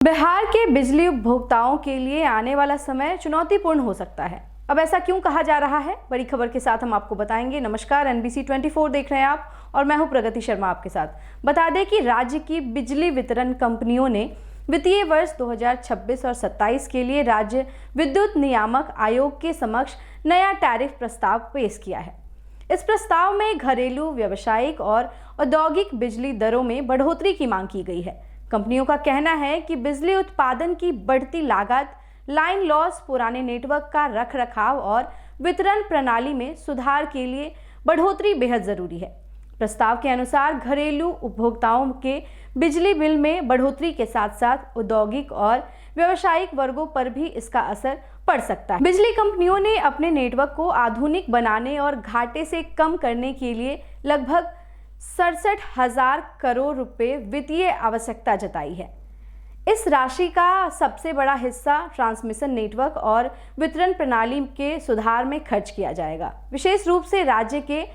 बिहार के बिजली उपभोक्ताओं के लिए आने वाला समय चुनौतीपूर्ण हो सकता है। अब ऐसा क्यों कहा जा रहा है, बड़ी खबर के साथ हम आपको बताएंगे। नमस्कार, NBC 24 देख रहे हैं आप और मैं हूं प्रगति शर्मा आपके साथ। बता दें कि राज्य की बिजली वितरण कंपनियों ने वित्तीय वर्ष 2026 और 27 के लिए राज्य विद्युत नियामक आयोग के समक्ष नया टैरिफ प्रस्ताव पेश किया है। इस प्रस्ताव में घरेलू, व्यावसायिक और औद्योगिक बिजली दरों में बढ़ोतरी की मांग की गई है। कंपनियों का कहना है कि बिजली उत्पादन की बढ़ती लागत, लाइन लॉस, पुराने नेटवर्क का रखरखाव और वितरण प्रणाली में सुधार के लिए बढ़ोतरी बेहद जरूरी है। प्रस्ताव के अनुसार घरेलू उपभोक्ताओं के बिजली बिल में बढ़ोतरी के साथ साथ औद्योगिक और व्यावसायिक वर्गों पर भी इसका असर पड़ सकता है। बिजली कंपनियों ने अपने नेटवर्क को आधुनिक बनाने और घाटे से कम करने के लिए लगभग 67,000 करोड़ रुपए वित्तीय आवश्यकता जताई है। इस राशि का सबसे बड़ा हिस्सा ट्रांसमिशन नेटवर्क और वितरण प्रणाली के सुधार में खर्च किया जाएगा। विशेष रूप से राज्य के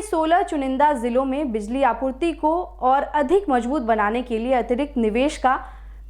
16 चुनिंदा जिलों में बिजली आपूर्ति को और अधिक मजबूत बनाने के लिए अतिरिक्त निवेश का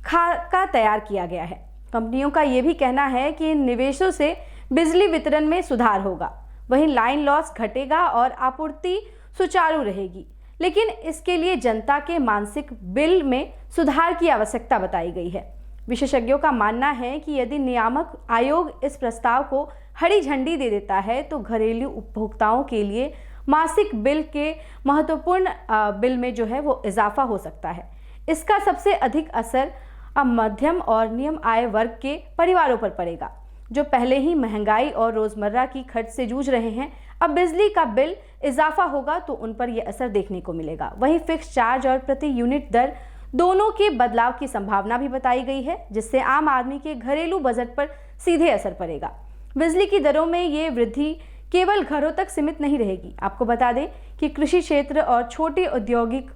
खाका तैयार किया गया है। कंपनियों का यह भी कहना है कि इन निवेशों से बिजली वितरण में सुधार होगा, वहीं लाइन लॉस घटेगा और आपूर्ति सुचारू रहेगी। लेकिन इसके लिए जनता के मासिक बिल में सुधार की आवश्यकता बताई गई है। विशेषज्ञों का मानना है कि यदि नियामक आयोग इस प्रस्ताव को हरी झंडी दे देता है तो घरेलू उपभोक्ताओं के लिए मासिक बिल के महत्वपूर्ण बिल में वो इजाफा हो सकता है। इसका सबसे अधिक असर मध्यम और निम्न आय वर्ग के परिवारों पर पड़ेगा, जो पहले ही महंगाई और रोजमर्रा की खर्च से जूझ रहे हैं। अब बिजली का बिल इजाफा होगा तो उन पर यह असर देखने को मिलेगा। वहीं फिक्स चार्ज और प्रति यूनिट दर दोनों के बदलाव की संभावना भी बताई गई है, जिससे आम आदमी के घरेलू बजट पर सीधे असर पड़ेगा। बिजली की दरों में ये वृद्धि केवल घरों तक सीमित नहीं रहेगी। आपको बता दें कि कृषि क्षेत्र और छोटे औद्योगिक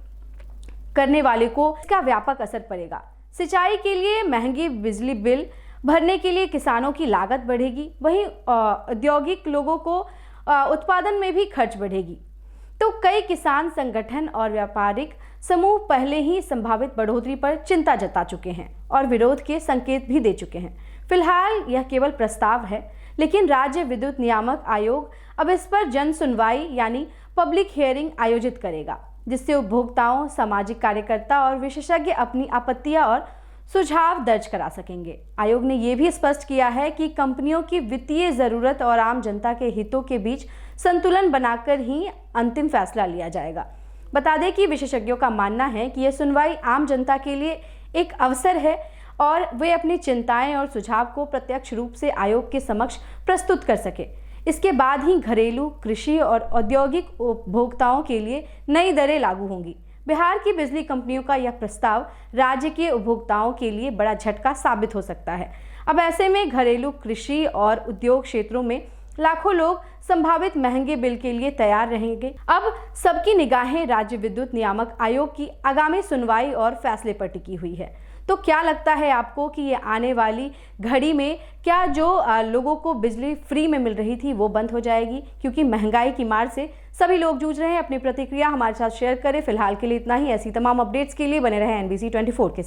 करने वाले को इसका व्यापक असर पड़ेगा। सिंचाई के लिए महंगी बिजली बिल भरने के लिए किसानों की लागत बढ़ेगी, वहीं औद्योगिक लोगों को उत्पादन में भी खर्च बढ़ेगी। तो कई किसान संगठन और व्यापारिक समूह पहले ही संभावित बढ़ोतरी पर चिंता जता चुके हैं और विरोध के संकेत भी दे चुके हैं। फिलहाल यह केवल प्रस्ताव है, लेकिन राज्य विद्युत नियामक आयोग अब इस पर जन सुनवाई यानी पब्लिक हियरिंग आयोजित करेगा, जिससे उपभोक्ताओं, सामाजिक कार्यकर्ता और विशेषज्ञ अपनी आपत्तियां और सुझाव दर्ज करा सकेंगे। आयोग ने यह भी स्पष्ट किया है कि कंपनियों की वित्तीय जरूरत और आम जनता के हितों के बीच संतुलन बनाकर ही अंतिम फैसला लिया जाएगा। बता दें कि विशेषज्ञों का मानना है कि यह सुनवाई आम जनता के लिए एक अवसर है और वे अपनी चिंताएं और सुझाव को प्रत्यक्ष रूप से आयोग के समक्ष प्रस्तुत कर सके। इसके बाद ही घरेलू, कृषि और औद्योगिक उपभोक्ताओं के लिए नई दरें लागू होंगी। बिहार की बिजली कंपनियों का यह प्रस्ताव राज्य के उपभोक्ताओं के लिए बड़ा झटका साबित हो सकता है। अब ऐसे में घरेलू, कृषि और उद्योग क्षेत्रों में लाखों लोग संभावित महंगे बिल के लिए तैयार रहेंगे। अब सबकी निगाहें राज्य विद्युत नियामक आयोग की आगामी सुनवाई और फैसले पर टिकी हुई है। तो क्या लगता है आपको कि ये आने वाली घड़ी में क्या जो लोगों को बिजली फ्री में मिल रही थी वो बंद हो जाएगी, क्योंकि महंगाई की मार से सभी लोग जूझ रहे हैं? अपनी प्रतिक्रिया हमारे साथ शेयर करें। फिलहाल के लिए इतना ही। ऐसी तमाम अपडेट्स के लिए बने रहें NBC 24 के साथ।